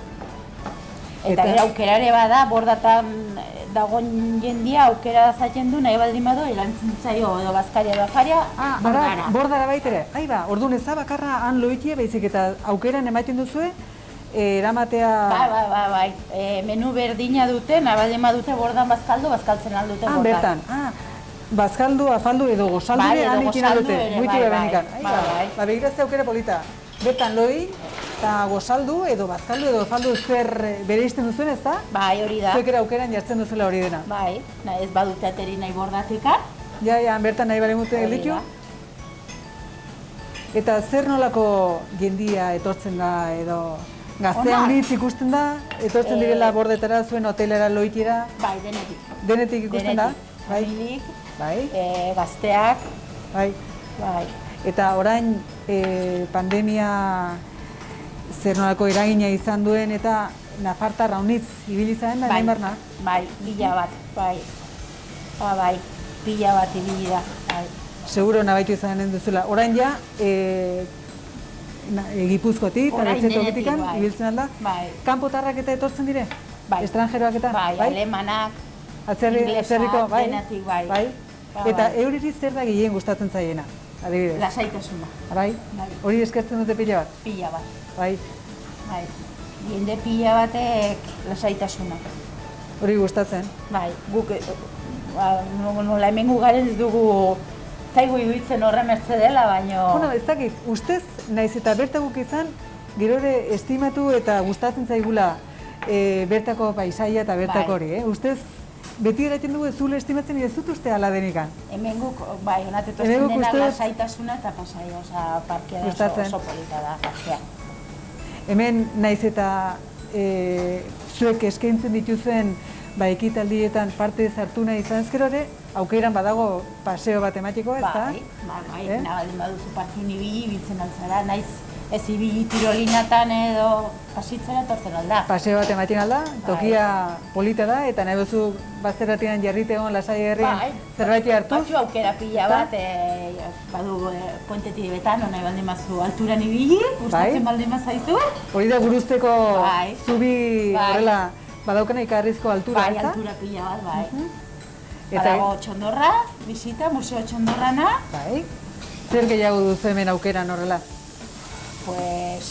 Eta- Eta gero aukerare bada, bordatan dagoen jendia aukera zaten du, nahi baldin badu, erantzun zaio edo bazkaria edo afaria, bordara. Bordara baitere. Aiba, orduan ez da bakarra han loitie, baizik eta aukeran emaiten duzue, eramatea... Bai. Menu berdina dute, nahi baldin badute bordan bazkaldu, bazkaltzen aldute bordan. Bertan. Bazkaldu, afaldu edo gozaldu Bai, ere edo han ikin gozaldu aldute. ere, Goiti bai, bebenikan. bai. Ba, begirazte aukera polita. Bertan loi, eta gozaldu edo bazkaldu edo afaldu zer bereizten duzuen, ez da? Bai, hori da. Zuek ere aukeran jartzen duzela hori dena. Bai, nahi ez badute ateri nahi bordatikar. Ja, bertan nahi balen gute gelditu. Eta zer nolako jendia etortzen da edo gaztea unitz ikusten da, etortzen direla bordetara, zuen hotelera, loitiera? Bai, denetik. Denetik ikusten da? Bai. Familik, Bai. gazteak, Bai. bai. Eta orain pandemia zer nolako eragina izan duen eta Nafartar raunitz ibili zaren da, Bai, Barna? bai, pila bat, bai. Bai, pila bat ibili da, bai. Seguro nabaitu izanen duzula. Orain ja, Gipuzkoatik, Aretxetokitikan, bai. ibiltzen alda. Bai. Kanpotarrak eta etortzen dire? Bai. Estranjeroak eta? Bai, alemanak, Atzerriko, bai. denetik, bai. Bai. Bai, Eta bai. euriri zer da gehien gustatzen zaiena? Adibidez. Lasaitasuna, Bai? Bai. Hori eskertzen dute pila bat? pila bat, Bai. bai. Jende pila batek lasaitasuna, Hori gustatzen. bai. Guk, nola hemen gugaren ez dugu, zaigu iruditzen horren ertze dela, baino... Bueno, ez dakit, ustez, naiz eta bertaguk izan, gero ere estimatu eta gustatzen zaigula bertako paisaia eta bertako hori, Ustez, beti eraiten dugu zule estimatzen ez dut uste ala denikan. Hemen guk, bai, onatetu Hemen ezin guk dena uste dut- lasaitasuna eta pasaia, oza, parkea da Gustatzen. oso polita da, parkea. Hemen naiz eta zuek eskaintzen dituzen ekitaldietan parte hartu nahi izan ezkero ere, aukeran badago paseo bat ematiko, ez da? Bai, nabaldin baduzu parkean ibili, ibiltzen altzara, naiz ez ibili tirolinatan edo pasitzera etortzen alda. Paseo bat ematen alda, tokia polita da, eta nahi duzu bazterratian jarrite egon lasai herrian zerbait hartuz. Batzu aukera pila bat, badu puentetik betano, nahi baldin bazu alturan ibili, gustatzen baldin bazaizu. Hori da guruzteko Bai. zubi horrela badaukana ikarrizko altura, Bai, ez da? altura pila bat, bai. Eta Badago txondorra, bisita, museo txondorrana, bai. Zer gehiago duzu hemen aukeran horrela? pues,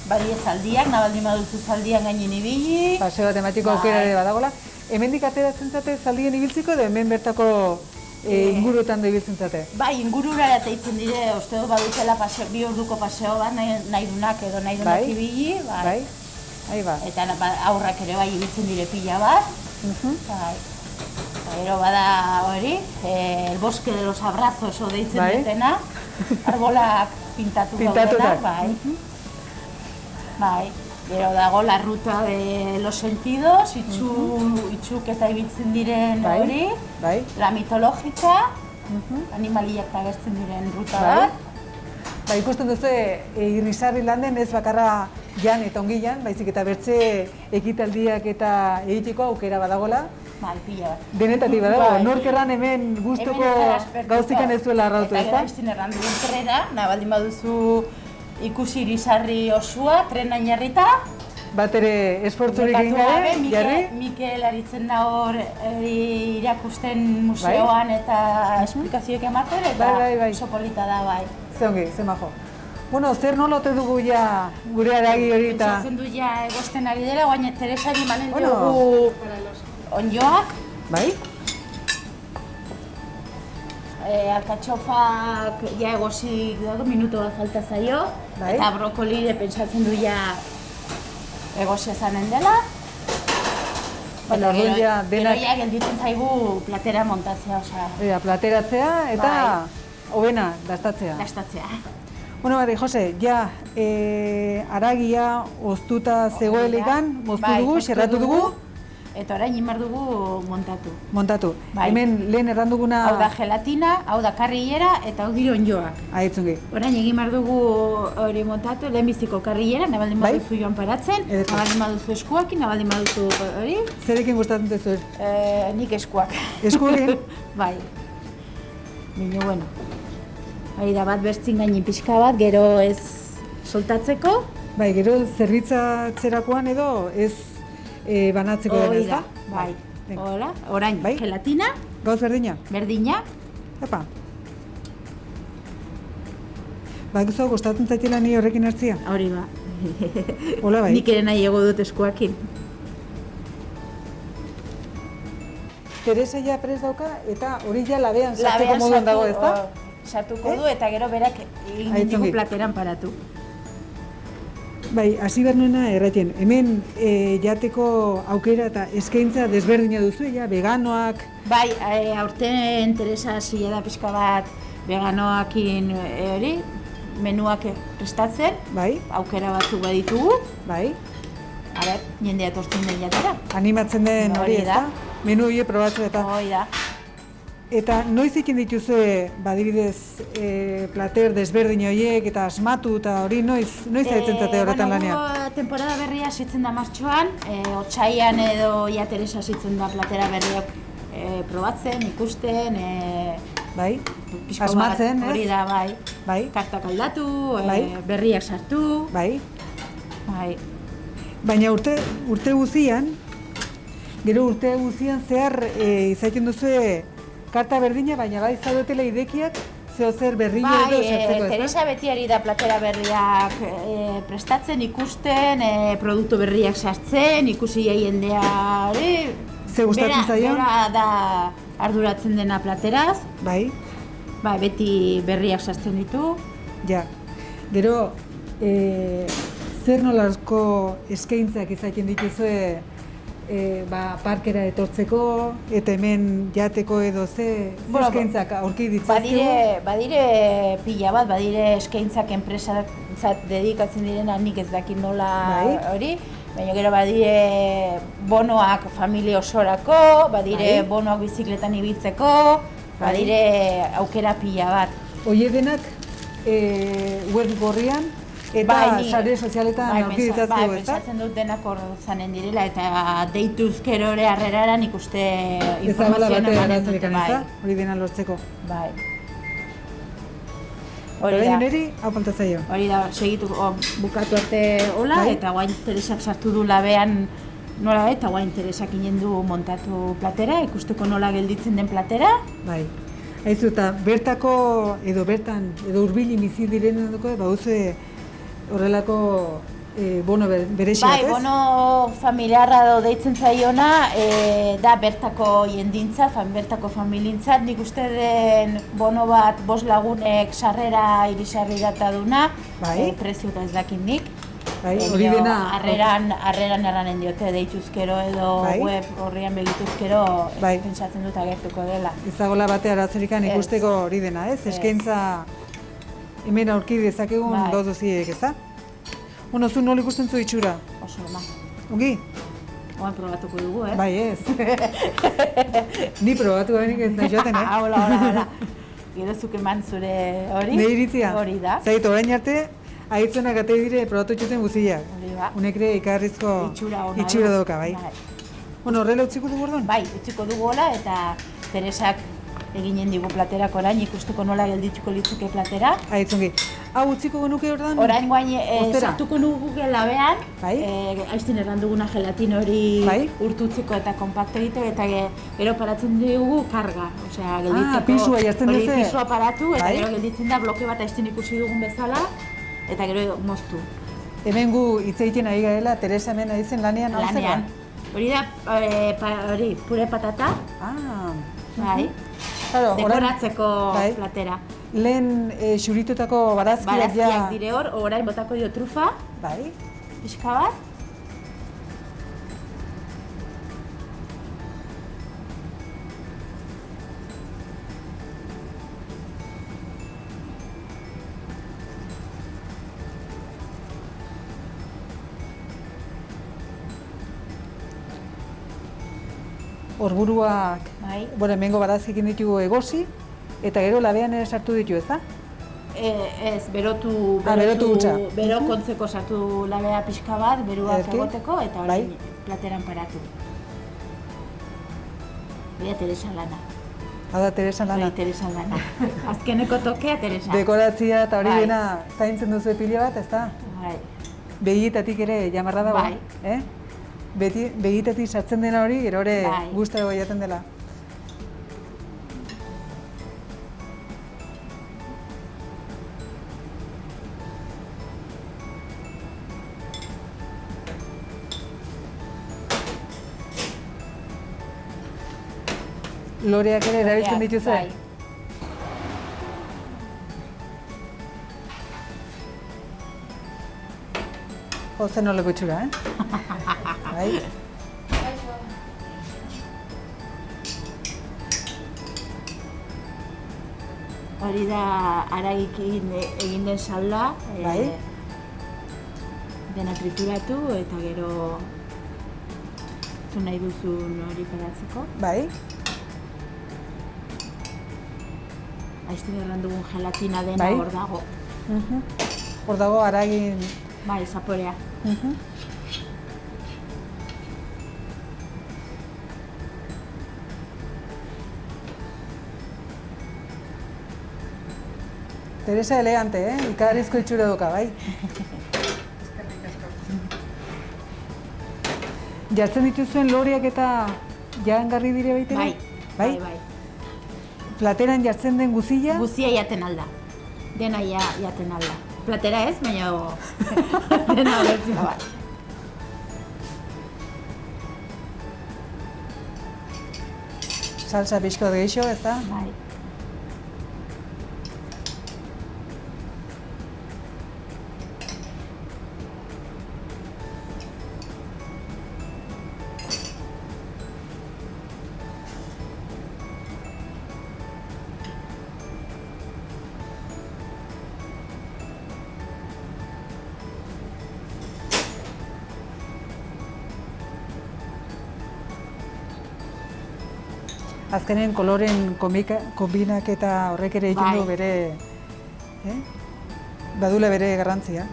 badi zaldiak, nabaldin baduzu zaldian gainen ibili. Paseo bat ematiko aukera ere badagola. Hemendik ateratzen zate zaldien ibiltziko edo hemen bertako inguruetan da ibiltzen zate? Bai, ingurura ateitzen dire, uste dut badutela paseo, 2 orduko paseo bat, nahi dunak edo nahi dunak ibili. Bai, ba. Eta aurrak ere bai ibiltzen dire pila bat. Bai. Gero bada hori, el bosque de los abrazos o deitzen dutena, arbolak pintatuak, bai. Bai. Gero dago la ruta de los sentidos, itxuk eta ibiltzen diren hori, la mitológica, animaliak agertzen diren ruta bat. Ba, ikusten duzu, Irrisarri landen ez bakarra jan eta ongilan, baizik eta bertze ekitaldiak eta egiteko aukera badagola. Bai, pila bat. Denetatik badago, nork erran hemen guztoko gauzikan ez duela arrautu, ez da? Eta gero izten erran duen trena, nabaldin baduzu ikusi Irrisarri osua, trenan jarrita. Bat ere esfortzurik egin gabe, jarri? Mikel aritzen da hor irakusten museoan eta esplikazioek ematen, eta oso polita da, bai. Ze ongi, ze majo. Bueno, zer nolote dugu ja gure aragi hori eta... Pentsatzen du ja egosten ari dela, guain Teresari manen dugu onjoak. Bai? Alkatxofak ja egosik dago, minuto bat falta zaio. Eta brokoli pentsatzen du ja egosia zanen dela. Baina orduan ja denak... Gero ja gelditzen zaigu platera montatzea, osea... Plateratzea eta hobena dastatzea. Dastatzea. Bueno, Mari Jose, ja haragia oztuta zegoelekan, moztu dugu, xerratu dugu. Eta orain imar dugu montatu. Montatu. Hemen lehen erranduguna... Hau da gelatina, hau da karrilera eta hau dira onjoak. Aitzungi. Orain egin behar dugu hori montatu, lehenbiziko karrilera, nabaldin baduzu joan paratzen, nabaldin baduzu eskuakin, nabaldin baduzu hori. Zerekin gustatzen duzu? Nik eskuak. Eskuakin? Bai. Baina, bueno. Hori da bat bertzin gainin pixka bat, gero ez soltatzeko. Bai, gero zerbitzatzerakoan edo ez banatzeko dena, ez da? Bai. Hola, orain, gelatina. Gauz berdina? Berdina. Epa. Bakizu, gustatzen zaitela ni horrekin hartzia? Hori ba. Hola bai. Nik ere nahi ego dut eskuakin. Teresa ja prest dauka eta hori ja labean sartzeko moduan dago, ez da? Sartuko du eta gero berak egin dugu plateran paratu. Bai, hasi behar nuena erratien, hemen jateko aukera eta eskaintza desberdina duzu, ja, veganoak... Bai, aurten Teresa hasia da pixka bat veganoakin hori, menuak prestatzen, bai, aukera batzuk baditugu. Bai. Ara, jendea etortzen den jatera. Animatzen den hori, ez da? Menu hori probatzu eta... Hori da. Eta noiz ikin dituzue, badibidez, plater desberdin horiek eta asmatu eta hori noiz zaitzen zate horretan lanean? Bueno, temporada berria zitzen da martxoan, otsaian edo ja Teresa zitzen da platera berriak probatzen, ikusten, bai, asmatzen, ez? Hori da, bai. Bai. Kartak aldatu, berriak sartu. Bai. Bai. Baina urte guzian, gero urte guzian zehar izaiten duzue karta berdina, baina bai zaudetela idekiak zeo zer berri edo sartzeko, ez da? Teresa beti ari da platera berriak prestatzen, ikusten, produktu berriak sartzen, ikusi jendea, ze gustatzen zaion? Bera da arduratzen dena plateraz. Bai. Bai, beti berriak sartzen ditu. Ja. Gero, zer nolazko eskaintzak izaten dituzue parkera etortzeko eta hemen jateko edo ze eskaintzak aurki ditzazkegu? Badire pila bat, badire eskaintzak enpresatzat dedikatzen direna, nik ez dakit nola hori, baina gero badire bonoak familia osorako, badire bonoak bizikletan ibiltzeko, badire aukera pila bat. Oie denak web gorrian eta sare sozialetan aurki ditzazkegu, ez da? Pentsatzen dut denak hor zanen direla eta deituz gero ere harreraran ikuste informazioan emanen dute, bai. Hori dena lortzeko. Bai. Orain niri, hau falta zaio. Hori da, segitu bukatu arte hola, eta guain Teresak sartu du labean nola, eta guain Teresak inen du montatu platera, ikusteko nola gelditzen den platera. Bai. Haizu, eta bertako, edo bertan, edo urbili bizi diren dako, bauze horrelako bono beresi bat, ez? Bai, bono familiarra deitzen zaiona, da bertako jendintza, bertako familintzat, nik uste den bono bat 5 lagunek sarrera irisarri dataduna, prezio eta ez dakit nik. Hori dena... Arreran erranen diote, deituzkero edo web horrian begituzkero pentsatzen dut agertuko dela. Ezagola bate aratzerikan ikusteko hori dena, ez? Eskaintza hemen aurki dezakegun doziek, ez da? Bueno, zu nola ikusten zu itxura? Oso, ma. Ongi? Oan probatuko dugu, Bai, ez. Ni probatu benik ez nahi joaten, Hola. Gero zuk eman zure hori? Ne iritzia? Hori da. Zait, orain arte, ahitzenak ate dire probatu txuten guziak. Hori da. Unekre ikarrizko itxura doka, bai. Bueno, horrela utziko dugu orduan? Bai, utziko dugu hola eta Teresak eginen digu platerak orain, ikusteko nola geldituko litzuke platera. Aitzongi. Hau utziko genuke orduan? Orain guain sartuko nugu labean, aizten erranduguna gelatin hori urtutzeko eta kompakto egiteko, eta gero paratzen dugu karga. Osea, gelditzeko pisua jartzen duzu. Pisua paratu, eta gero gelditzen da bloke bat aizten ikusi dugun bezala, eta gero moztu. Hemen gu hitz egiten ari garela, Teresa hemen ari zen lanean hau zera? Hori da, pure patata. Bai. Dekoratzeko platera. Lehen xuritutako barazkiak ja... Barazkiak dire hor, orain botako dio trufa. Bai. Pixka bat. Orburuak, bueno, hemengo barazkikin ditugu egosi, eta gero labean ere sartu ditu, ez da? Ez, berotu hutsa. Bero kontzeko sartu labea pixka bat, beruak egoteko, eta orain plateran paratu. Bera Teresa lana. Hada Teresa lana. Bai, Teresa lana. Azkeneko tokea Teresa. Dekoratzia eta hori dena zaintzen duzu pila bat, ez da? Bai. Begietatik ere jamarra dago, Begietatik sartzen dena hori, gero ere guztago jaten dela. Loreak ere erabiltzen dituzu? Bai. Zer nolako itxura, Bai. Hori da haragik egin den salda, dena trituratu eta gero zu nahi duzun hori paratzeko. Bai. Aizten erran dugun gelatina dena hor dago. Hor dago haragin... Bai, zaporea. Teresa elegante, ikarizko itxura doka, bai? Jartzen dituzuen loreak eta jaangarri dire baitere? Bai. Plateran jartzen den guzia? Guzia jaten alda. Dena jaten alda. Platera ez, baina dena bertzia bat. Salsa pixko gehiago, ez da? Bai. Azkenen koloren kombinaketa horrek ere egiten du bere... badula bere garrantzia.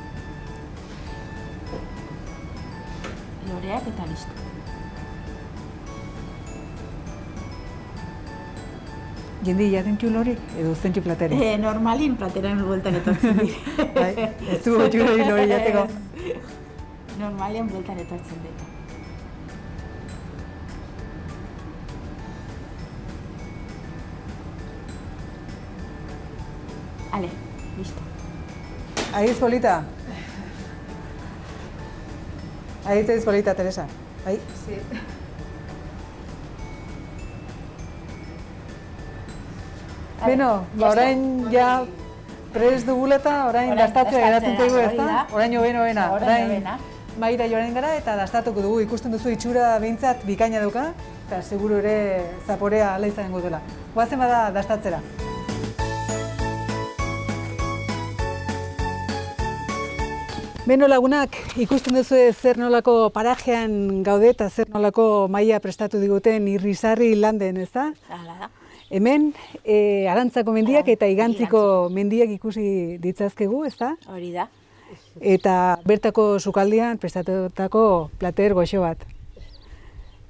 Loreak eta listo. Jendi jatentu lorik edo zentzu platere? Normalin plateran bueltan etortzen dira. Bai, ez du hori lori jateko. Normalin bueltan etortzen dira. Ale, listo. Aiz polita? Aiz polita, Teresa? Bai? Sí. Beno, orain ja prest dugula eta orain dastatzea geratzen zaigu, ez da? Orain hobena. Orain maira joanen gara eta dastatuko dugu. Ikusten duzu itxura behintzat bikaina duka eta seguru ere zaporea ala izango dela. Goazen bada dastatzera. Beno lagunak, ikusten duzu zer nolako parajean gaude eta zer nolako maila prestatu diguten Irrisarri landen, ez da? Hala da. Hemen, Arantzako mendiak eta Igantziko mendiak ikusi ditzazkegu, ez da? Hori da. Eta bertako sukaldean prestatutako plater goxo bat.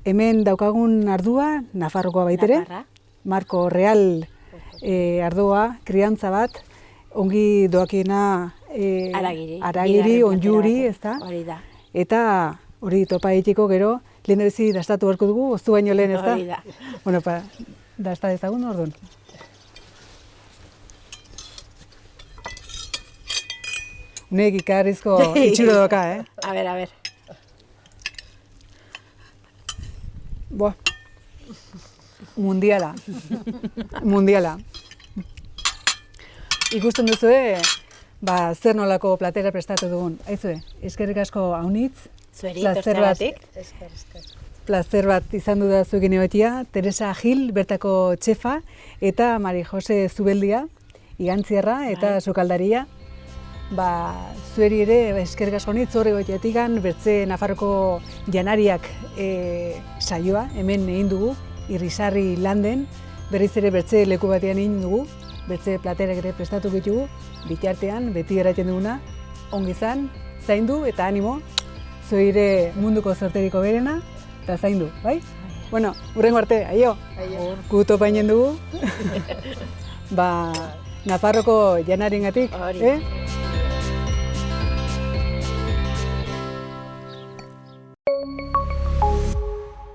Hemen daukagun ardua, Nafarrokoa baitere. Marko Real ardua, kriantza bat, ongi doakiena aragiri, onjuri, ez da? Hori da. Eta hori topa egiteko gero, lehen bezi dastatu beharko dugu, oztu baino lehen, ez da? Hori da. Bueno, dasta dezagun orduan. Unek ikarrizko itxuro doka, A ber. Boa. Mundiala. Ikusten duzu, zer nolako platera prestatu dugun. Aizue, eskerrik asko haunitz. Zueri, tortzeagatik. Plazer bat izan du da zuekin egotia. Teresa Gil, bertako txefa, eta Mari Jose Zubeldia, Igantziarra eta sukaldaria. Zueri ere eskerrik asko haunitz horre egotiatikan, bertze Nafarroko janariak saioa, hemen egin dugu, Irrisarri landen, berriz ere bertze leku batean egin dugu, bertze platerak ere prestatu ditugu, bitartean beti eratzen duguna, ongi izan, zaindu eta animo, zoire munduko zorteriko berena, eta zaindu, bai? Bueno, hurrengo arte, aio! Guto painen dugu, Nafarroko janarengatik,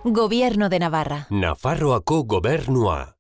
Gobierno de Navarra. Nafarroako gobernua.